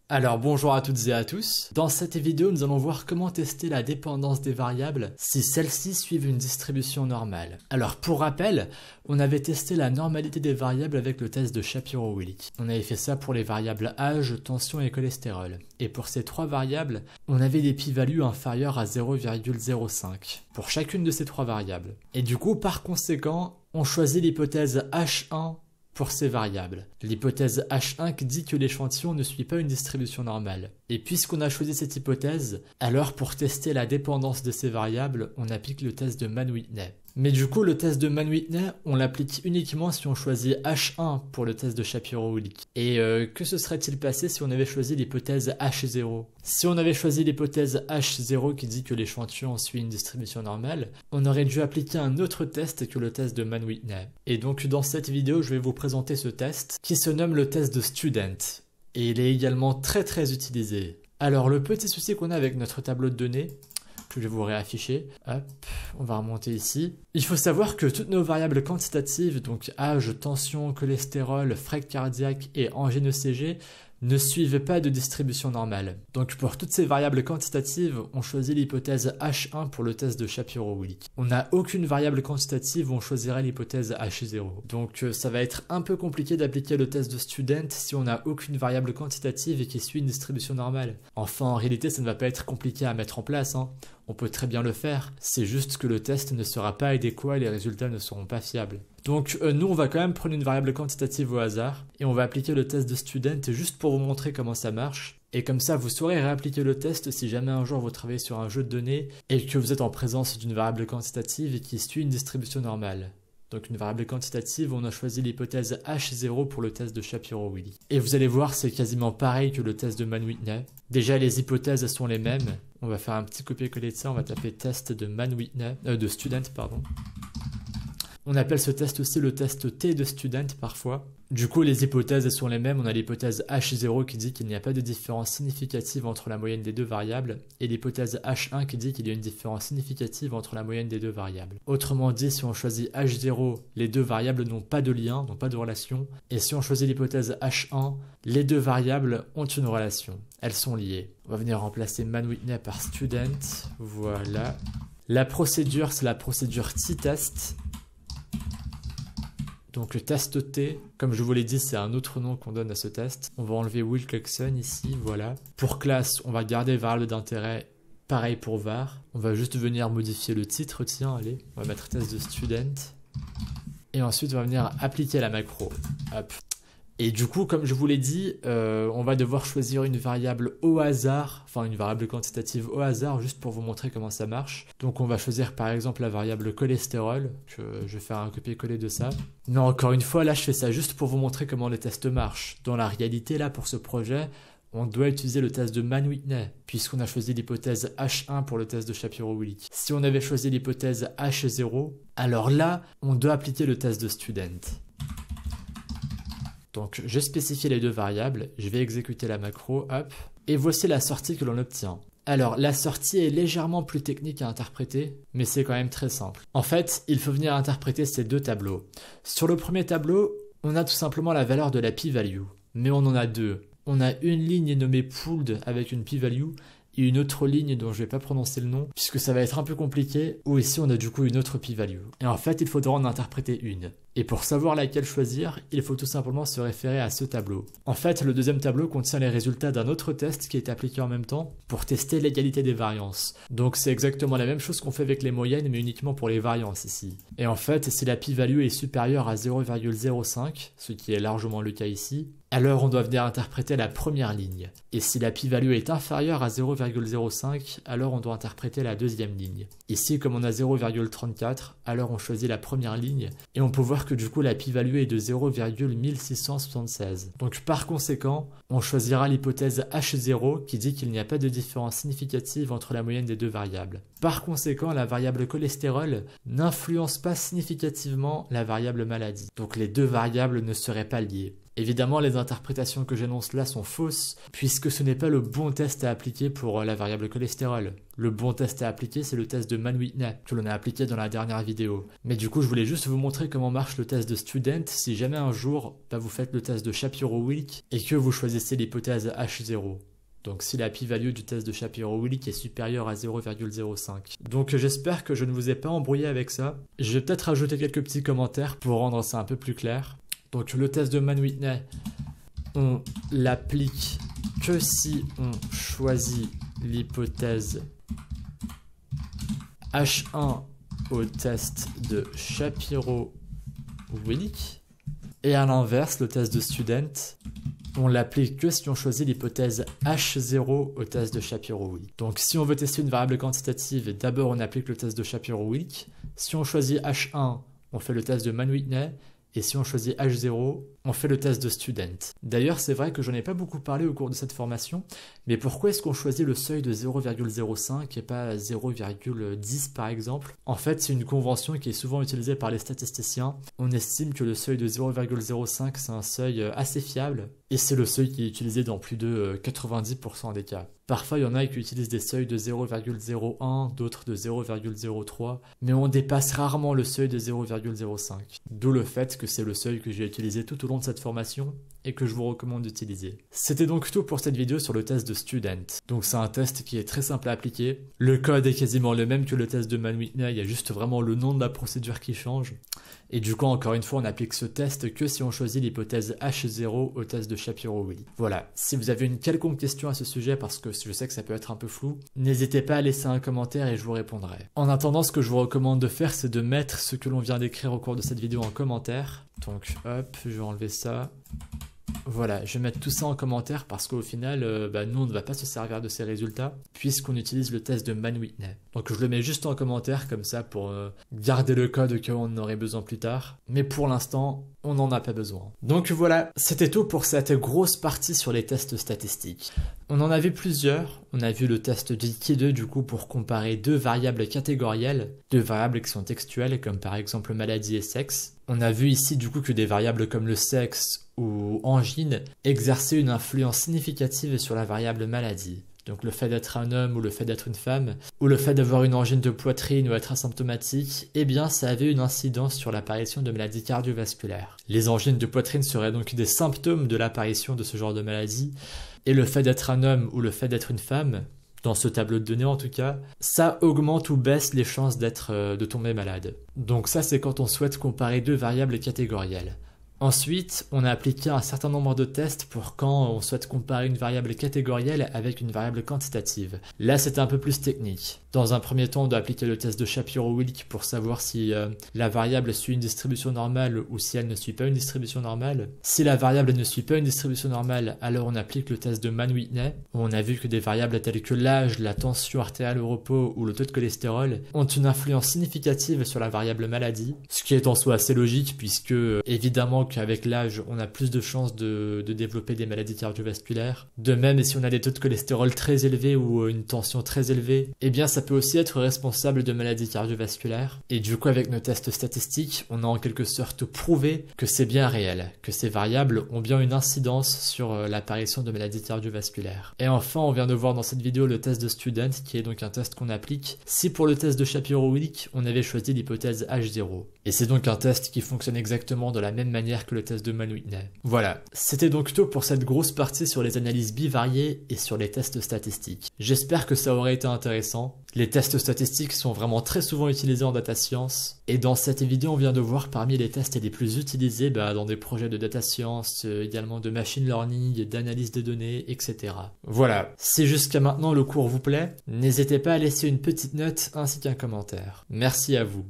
Alors bonjour à toutes et à tous, dans cette vidéo nous allons voir comment tester la dépendance des variables si celles-ci suivent une distribution normale. Alors pour rappel, on avait testé la normalité des variables avec le test de Shapiro-Wilk. On avait fait ça pour les variables âge, tension et cholestérol. Et pour ces trois variables, on avait des p-values inférieures à 0,05 pour chacune de ces trois variables. Et du coup par conséquent, on choisit l'hypothèse H1 pour ces variables. L'hypothèse H1 qui dit que l'échantillon ne suit pas une distribution normale. Et puisqu'on a choisi cette hypothèse, alors pour tester la dépendance de ces variables, on applique le test de Mann-Whitney. Mais du coup, le test de Mann-Whitney, on l'applique uniquement si on choisit H1 pour le test de Shapiro-Wilk. Et que se serait-il passé si on avait choisi l'hypothèse H0? Si on avait choisi l'hypothèse H0 qui dit que l'échantillon suit une distribution normale, on aurait dû appliquer un autre test que le test de Mann-Whitney. Et donc dans cette vidéo, je vais vous présenter ce test qui se nomme le test de Student. Et il est également très utilisé. Alors le petit souci qu'on a avec notre tableau de données, que je vais vous réafficher, hop, on va remonter ici. Il faut savoir que toutes nos variables quantitatives, donc âge, tension, cholestérol, frais cardiaque et angine ECG, ne suivent pas de distribution normale. Donc pour toutes ces variables quantitatives, on choisit l'hypothèse H1 pour le test de Shapiro-Wilk. On n'a aucune variable quantitative où on choisirait l'hypothèse H0. Donc ça va être un peu compliqué d'appliquer le test de Student si on n'a aucune variable quantitative et qui suit une distribution normale. Enfin, en réalité, ça ne va pas être compliqué à mettre en place, hein. On peut très bien le faire, c'est juste que le test ne sera pas adéquat et les résultats ne seront pas fiables. Donc nous on va quand même prendre une variable quantitative au hasard et on va appliquer le test de Student juste pour vous montrer comment ça marche. Et comme ça vous saurez réappliquer le test si jamais un jour vous travaillez sur un jeu de données et que vous êtes en présence d'une variable quantitative et qui suit une distribution normale. Donc une variable quantitative, on a choisi l'hypothèse H0 pour le test de Shapiro-Wilk. Et vous allez voir, c'est quasiment pareil que le test de Mann-Whitney. Déjà, les hypothèses sont les mêmes. On va faire un petit copier-coller de ça, on va taper test de Mann-Whitney, de Student, pardon. On appelle ce test aussi le test T de Student parfois. Du coup, les hypothèses sont les mêmes. On a l'hypothèse H0 qui dit qu'il n'y a pas de différence significative entre la moyenne des deux variables et l'hypothèse H1 qui dit qu'il y a une différence significative entre la moyenne des deux variables. Autrement dit, si on choisit H0, les deux variables n'ont pas de lien, n'ont pas de relation. Et si on choisit l'hypothèse H1, les deux variables ont une relation. Elles sont liées. On va venir remplacer Mann-Whitney par Student. Voilà. La procédure, c'est la procédure t-test. Donc le test T, comme je vous l'ai dit, c'est un autre nom qu'on donne à ce test. On va enlever Wilcoxon ici, voilà. Pour classe, on va garder variable d'intérêt, pareil pour var. On va juste venir modifier le titre, tiens, allez. On va mettre test de student. Et ensuite, on va venir appliquer la macro. Hop. Et du coup, comme je vous l'ai dit, on va devoir choisir une variable au hasard, enfin une variable quantitative au hasard, juste pour vous montrer comment ça marche. Donc on va choisir par exemple la variable cholestérol, je vais faire un copier-coller de ça. Non, encore une fois, là je fais ça juste pour vous montrer comment les tests marchent. Dans la réalité, là pour ce projet, on doit utiliser le test de Mann-Whitney, puisqu'on a choisi l'hypothèse H1 pour le test de Shapiro-Wilk. Si on avait choisi l'hypothèse H0, alors là, on doit appliquer le test de Student. Donc je spécifie les deux variables, je vais exécuter la macro, hop, et voici la sortie que l'on obtient. Alors la sortie est légèrement plus technique à interpréter, mais c'est quand même très simple. En fait, il faut venir interpréter ces deux tableaux. Sur le premier tableau, on a tout simplement la valeur de la p-value, mais on en a deux. On a une ligne nommée pooled avec une p-value, et une autre ligne dont je vais pas prononcer le nom, puisque ça va être un peu compliqué, où ici on a du coup une autre p-value. Et en fait, il faudra en interpréter une. Et pour savoir laquelle choisir, il faut tout simplement se référer à ce tableau. En fait, le deuxième tableau contient les résultats d'un autre test qui est appliqué en même temps pour tester l'égalité des variances. Donc c'est exactement la même chose qu'on fait avec les moyennes, mais uniquement pour les variances ici. Et en fait, si la p-value est supérieure à 0,05, ce qui est largement le cas ici, alors on doit venir interpréter la première ligne. Et si la p-value est inférieure à 0,05, alors on doit interpréter la deuxième ligne. Ici, comme on a 0,34, alors on choisit la première ligne, et on peut voir que du coup la p-value est de 0,1676. Donc par conséquent, on choisira l'hypothèse H0 qui dit qu'il n'y a pas de différence significative entre la moyenne des deux variables. Par conséquent, la variable cholestérol n'influence pas significativement la variable maladie. Donc les deux variables ne seraient pas liées. Évidemment, les interprétations que j'énonce là sont fausses, puisque ce n'est pas le bon test à appliquer pour la variable cholestérol. Le bon test à appliquer, c'est le test de Mann-Whitney, que l'on a appliqué dans la dernière vidéo. Mais du coup, je voulais juste vous montrer comment marche le test de Student si jamais un jour, vous faites le test de Shapiro-Wilk et que vous choisissez l'hypothèse H0. Donc si la p-value du test de Shapiro-Wilk est supérieure à 0,05. Donc j'espère que je ne vous ai pas embrouillé avec ça. Je vais peut-être rajouter quelques petits commentaires pour rendre ça un peu plus clair. Donc le test de Mann-Whitney, on l'applique que si on choisit l'hypothèse H1 au test de Shapiro-Wilk. Et à l'inverse, le test de Student, on l'applique que si on choisit l'hypothèse H0 au test de Shapiro-Wilk. Donc si on veut tester une variable quantitative, d'abord on applique le test de Shapiro-Wilk. Si on choisit H1, on fait le test de Mann-Whitney. Et si on choisit H0, on fait le test de Student. D'ailleurs, c'est vrai que j'en ai pas beaucoup parlé au cours de cette formation, mais pourquoi est-ce qu'on choisit le seuil de 0,05 et pas 0,10 par exemple? En fait, c'est une convention qui est souvent utilisée par les statisticiens. On estime que le seuil de 0,05 c'est un seuil assez fiable, et c'est le seuil qui est utilisé dans plus de 90% des cas. Parfois, il y en a qui utilisent des seuils de 0,01, d'autres de 0,03, mais on dépasse rarement le seuil de 0,05. D'où le fait que c'est le seuil que j'ai utilisé tout au long de cette formation et que je vous recommande d'utiliser. C'était donc tout pour cette vidéo sur le test de Student. Donc c'est un test qui est très simple à appliquer. Le code est quasiment le même que le test de Mann-Whitney, il y a juste vraiment le nom de la procédure qui change. Et du coup, encore une fois, on applique ce test que si on choisit l'hypothèse H0 au test de Shapiro-Wilk. Voilà, si vous avez une quelconque question à ce sujet, parce que je sais que ça peut être un peu flou, n'hésitez pas à laisser un commentaire et je vous répondrai. En attendant, ce que je vous recommande de faire, c'est de mettre ce que l'on vient d'écrire au cours de cette vidéo en commentaire. Donc hop, je vais enlever ça. Voilà, je vais mettre tout ça en commentaire parce qu'au final, nous, on ne va pas se servir de ces résultats puisqu'on utilise le test de Mann-Whitney. Donc je le mets juste en commentaire comme ça pour garder le code au cas où on en aurait besoin plus tard. Mais pour l'instant, on n'en a pas besoin. Donc voilà, c'était tout pour cette grosse partie sur les tests statistiques. On en a vu plusieurs. On a vu le test de Liquide du coup pour comparer deux variables catégorielles, deux variables qui sont textuelles comme par exemple maladie et sexe. On a vu ici du coup que des variables comme le sexe ou angine exerçaient une influence significative sur la variable maladie. Donc le fait d'être un homme ou le fait d'être une femme, ou le fait d'avoir une angine de poitrine ou être asymptomatique, eh bien ça avait une incidence sur l'apparition de maladies cardiovasculaires. Les angines de poitrine seraient donc des symptômes de l'apparition de ce genre de maladie, et le fait d'être un homme ou le fait d'être une femme, dans ce tableau de données en tout cas, ça augmente ou baisse les chances de tomber malade. Donc ça c'est quand on souhaite comparer deux variables catégorielles. Ensuite, on a appliqué un certain nombre de tests pour quand on souhaite comparer une variable catégorielle avec une variable quantitative. Là, c'est un peu plus technique. Dans un premier temps, on doit appliquer le test de Shapiro-Wilk pour savoir si la variable suit une distribution normale ou si elle ne suit pas une distribution normale. Si la variable ne suit pas une distribution normale, alors on applique le test de Mann-Whitney, où on a vu que des variables telles que l'âge, la tension artérielle au repos ou le taux de cholestérol ont une influence significative sur la variable maladie, ce qui est en soi assez logique puisque évidemment qu'avec l'âge, on a plus de chances de développer des maladies cardiovasculaires. De même, si on a des taux de cholestérol très élevés ou une tension très élevée, eh bien ça peut aussi être responsable de maladies cardiovasculaires. Et du coup, avec nos tests statistiques, on a en quelque sorte prouvé que c'est bien réel, que ces variables ont bien une incidence sur l'apparition de maladies cardiovasculaires. Et enfin, on vient de voir dans cette vidéo le test de Student, qui est donc un test qu'on applique si pour le test de Shapiro-Wilk, on avait choisi l'hypothèse H0. Et c'est donc un test qui fonctionne exactement de la même manière que le test de Mann-Whitney. Voilà, c'était donc tout pour cette grosse partie sur les analyses bivariées et sur les tests statistiques. J'espère que ça aurait été intéressant. Les tests statistiques sont vraiment très souvent utilisés en data science, et dans cette vidéo on vient de voir parmi les tests les plus utilisés dans des projets de data science, également de machine learning, d'analyse des données, etc. Voilà, si jusqu'à maintenant le cours vous plaît, n'hésitez pas à laisser une petite note ainsi qu'un commentaire. Merci à vous.